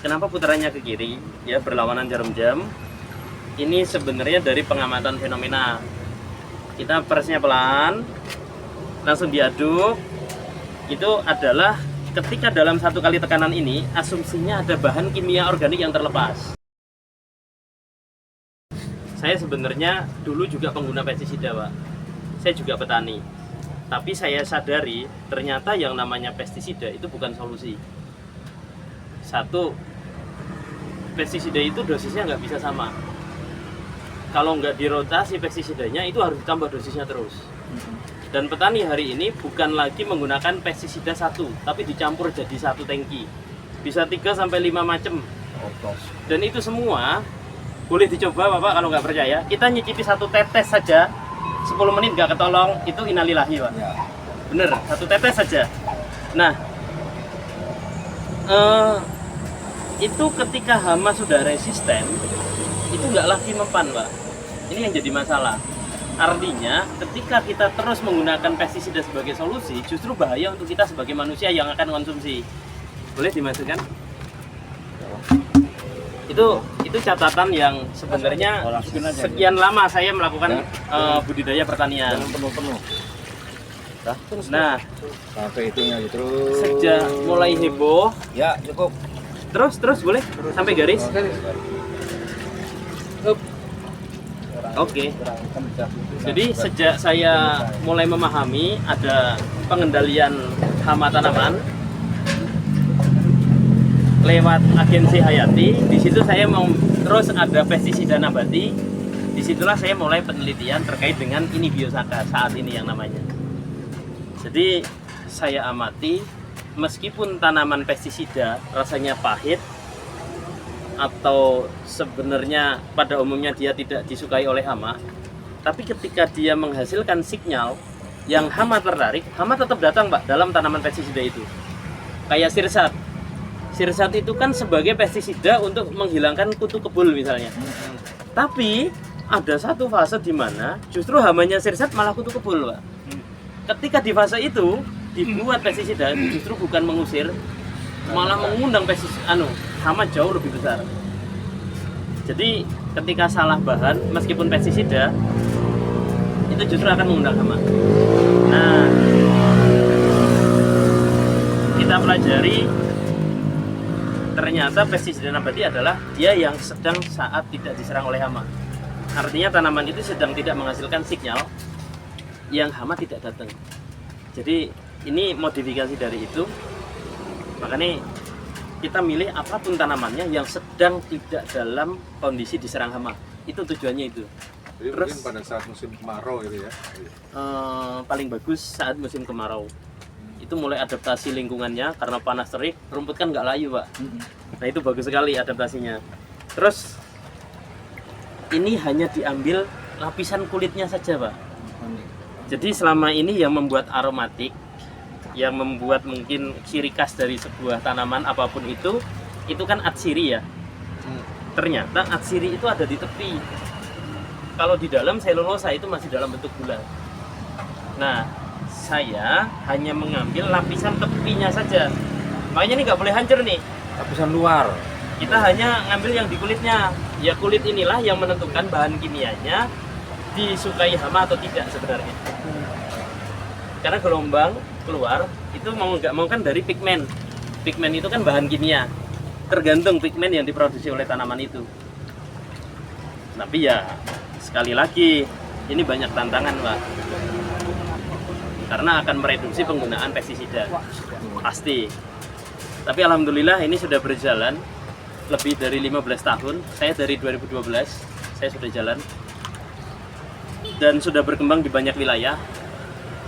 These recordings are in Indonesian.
Kenapa putarannya ke kiri? Ya, berlawanan jarum jam. Ini sebenarnya dari pengamatan fenomena. Kita presnya pelan, langsung diaduk. Itu adalah ketika dalam satu kali tekanan ini, asumsinya ada bahan kimia organik yang terlepas. Saya sebenarnya dulu juga pengguna pestisida, Pak. Saya juga petani. Tapi saya sadari ternyata yang namanya pestisida itu bukan solusi. Satu, pestisida itu dosisnya nggak bisa sama. Kalau nggak dirotasi pestisidanya itu harus ditambah dosisnya terus. Dan petani hari ini bukan lagi menggunakan pestisida satu, tapi dicampur jadi satu tangki. Bisa 3-5 macam. Dan itu semua boleh dicoba Bapak kalau nggak percaya. Kita nyicipi satu tetes saja, 10 menit nggak ketolong, itu innalillahi Pak. Ya. Bener, satu tetes saja. Nah, itu ketika hama sudah resisten, itu nggak lagi mempan Pak. Ini yang jadi masalah. Artinya ketika kita terus menggunakan pestisida sebagai solusi, justru bahaya untuk kita sebagai manusia yang akan konsumsi. Boleh dimasukkan? Itu catatan yang sebenarnya sekian lama saya melakukan budidaya pertanian. Penuh. Nah, sampai itunya terus. Sejak mulai heboh. Ya, cukup. Terus boleh sampai garis. Oke. Jadi sejak saya mulai memahami ada pengendalian hama tanaman lewat agensi Hayati, di situ saya mau terus ada pestisida nabati. Disitulah saya mulai penelitian terkait dengan ini biosaka saat ini yang namanya. Jadi saya amati meskipun tanaman pestisida rasanya pahit atau sebenarnya pada umumnya dia tidak disukai oleh hama, tapi ketika dia menghasilkan sinyal yang hama tertarik, hama tetap datang Pak dalam tanaman pestisida itu. Kayak sirsat. Sirsat itu kan sebagai pestisida untuk menghilangkan kutu kebul misalnya. Tapi ada satu fase di mana justru hamanya sirsat malah kutu kebul Pak. Ketika di fase itu dibuat pestisida justru bukan mengusir, malah mengundang hama jauh lebih besar. Jadi ketika salah bahan meskipun pestisida itu justru akan mengundang hama. Nah, kita pelajari ternyata pestisida nabati adalah dia yang sedang saat tidak diserang oleh hama. Artinya tanaman itu sedang tidak menghasilkan sinyal yang hama tidak datang. Jadi ini modifikasi dari itu. Makanya kita milih apapun tanamannya yang sedang tidak dalam kondisi diserang hama. Itu tujuannya itu. Jadi terus mungkin pada saat musim kemarau gitu ya? Paling bagus saat musim kemarau. Itu mulai adaptasi lingkungannya karena panas terik, rumput kan nggak layu Pak. Nah itu bagus sekali adaptasinya. Terus ini hanya diambil lapisan kulitnya saja Pak. Jadi selama ini yang membuat aromatik, yang membuat mungkin ciri khas dari sebuah tanaman apapun itu kan atsiri ya. Ternyata atsiri itu ada di tepi. Kalau di dalam selulosa itu masih dalam bentuk gula. Nah, saya hanya mengambil lapisan tepinya saja. Makanya ini nggak boleh hancur nih. Lapisan luar. Kita hanya ngambil yang di kulitnya. Ya kulit inilah yang menentukan bahan kimianya disukai hama atau tidak sebenarnya. Karena gelombang keluar itu mau nggak mau kan dari pigmen. Pigmen itu kan bahan kimia. Tergantung pigmen yang diproduksi oleh tanaman itu. Tapi ya sekali lagi ini banyak tantangan Pak. Karena akan mereduksi penggunaan pestisida. Pasti. Tapi alhamdulillah ini sudah berjalan lebih dari 15 tahun. Saya dari 2012 saya sudah jalan. Dan sudah berkembang di banyak wilayah.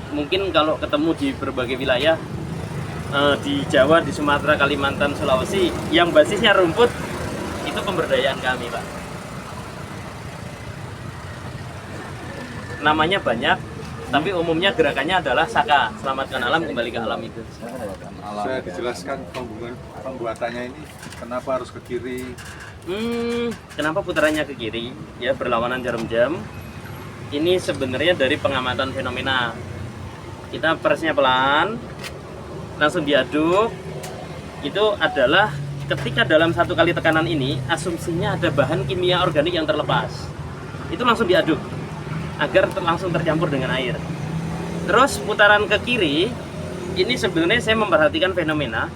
Mungkin kalau ketemu di berbagai wilayah di Jawa, di Sumatera, Kalimantan, Sulawesi yang basisnya rumput itu pemberdayaan kami Pak. Namanya banyak, tapi umumnya gerakannya adalah Saka, selamatkan alam, kembali ke alam itu. Saya dijelaskan pembuatannya ini kenapa harus ke kiri? Kenapa putarannya ke kiri? Ya berlawanan jarum jam. Ini sebenarnya dari pengamatan fenomena. Kita presnya pelan, langsung diaduk. Itu adalah ketika dalam satu kali tekanan ini asumsinya ada bahan kimia organik yang terlepas. Itu langsung diaduk agar langsung tercampur dengan air. Terus putaran ke kiri, ini sebenarnya saya memperhatikan fenomena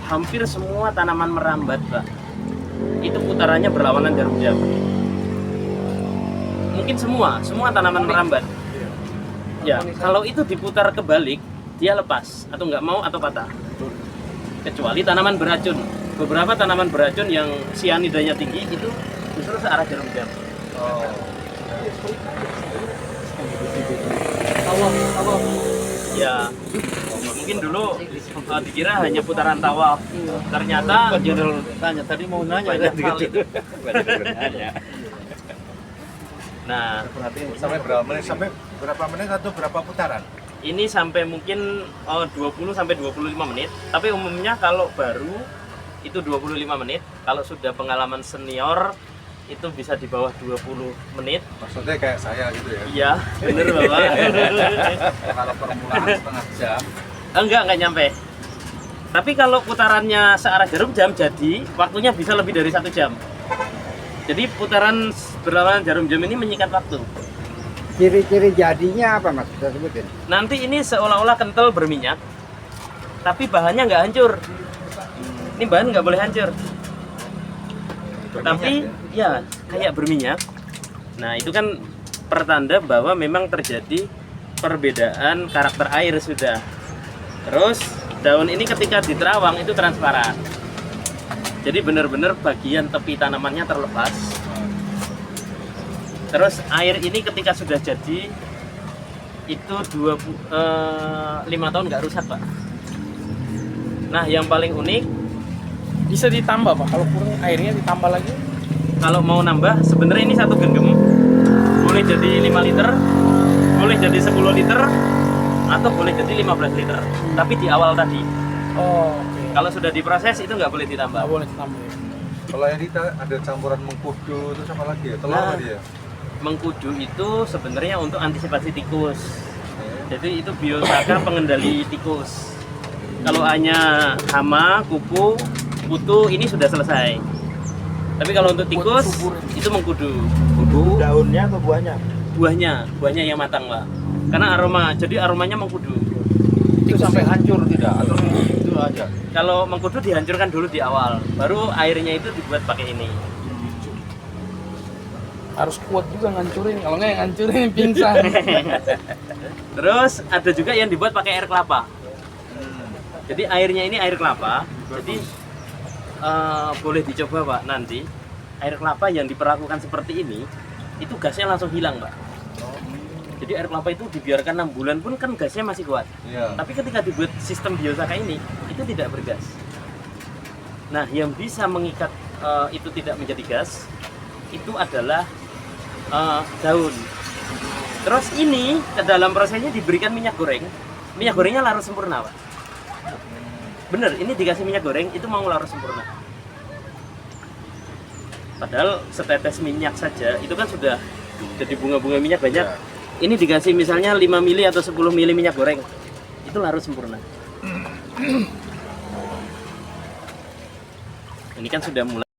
hampir semua tanaman merambat, Pak. Itu putarannya berlawanan jarum jam. Mungkin semua tanaman merambat. Ya, kalau itu diputar kebalik, dia lepas atau nggak mau atau patah. Kecuali tanaman beracun. Beberapa tanaman beracun yang sianidanya tinggi itu justru searah jarum jam. Ya, mungkin dulu dikira hanya putaran tawaf. Ternyata General tanya tadi mau nanya banyak kan hal gitu. itu. Nah, Sampai berapa menit atau berapa putaran? ini sampai mungkin 20 sampai 25 menit. Tapi umumnya kalau baru itu 25 menit. Kalau sudah pengalaman senior itu bisa di bawah 20 menit. Maksudnya kayak saya gitu ya? Iya, bener Bapak. Kalau permulaan setengah jam, Enggak nyampe. Tapi kalau putarannya searah jarum jam, jadi waktunya bisa lebih dari 1 jam. Jadi putaran berlawanan jarum jam ini menyikat waktu. Ciri-ciri jadinya apa mas? Kita sebutin. Nanti ini seolah-olah kental berminyak, tapi bahannya nggak hancur. Ini bahan nggak boleh hancur. Tapi ya kayak berminyak. Nah itu kan pertanda bahwa memang terjadi perbedaan karakter air sudah. Terus daun ini ketika diterawang itu transparan. Jadi benar-benar bagian tepi tanamannya terlepas. Terus air ini ketika sudah jadi itu 5 tahun nggak rusak, Pak. Nah yang paling unik, Bisa ditambah Pak, kalau kurang airnya ditambah lagi. kalau mau nambah sebenarnya ini satu genggam boleh jadi 5 liter, boleh jadi 10 liter, atau boleh jadi 15 liter. Tapi di awal tadi, Oh, oke. kalau sudah diproses itu nggak boleh ditambah. Nggak boleh ditambah ya. kalau yang kita ada campuran mengkudu itu sama lagi ya? Telur Nah. tadi ya? Mengkudu itu sebenarnya untuk antisipasi tikus. Jadi itu biosaka pengendali tikus. Kalau hanya hama, kupu, kutu ini sudah selesai. Tapi kalau untuk tikus itu mengkudu. Kudu daunnya atau buahnya? Buahnya yang matang, Pak. Karena jadi aromanya mengkudu. Itu sampai hancur tidak? Atau itu aja? Kalau mengkudu dihancurkan dulu di awal, baru airnya itu dibuat pakai ini. Harus kuat juga ngancurin, kalau nggak yang ngancurin pingsan. Terus ada juga yang dibuat pakai air kelapa. Jadi airnya ini air kelapa. Jadi boleh dicoba Pak nanti. Air kelapa yang diperlakukan seperti ini, itu gasnya langsung hilang Pak. Jadi air kelapa itu dibiarkan 6 bulan pun kan gasnya masih kuat. Iya. Tapi ketika dibuat sistem biosaka ini, itu tidak bergas. Nah, yang bisa mengikat itu tidak menjadi gas, itu adalah daun. Terus ini ke dalam prosesnya diberikan minyak goreng. Minyak gorengnya larut sempurna, Pak. Bener, ini dikasih minyak goreng itu mau larut sempurna. Padahal setetes minyak saja itu kan sudah jadi bunga-bunga minyak banyak. Ini dikasih misalnya 5 mili atau 10 mili minyak goreng. Itu larut sempurna. Ini kan sudah mulai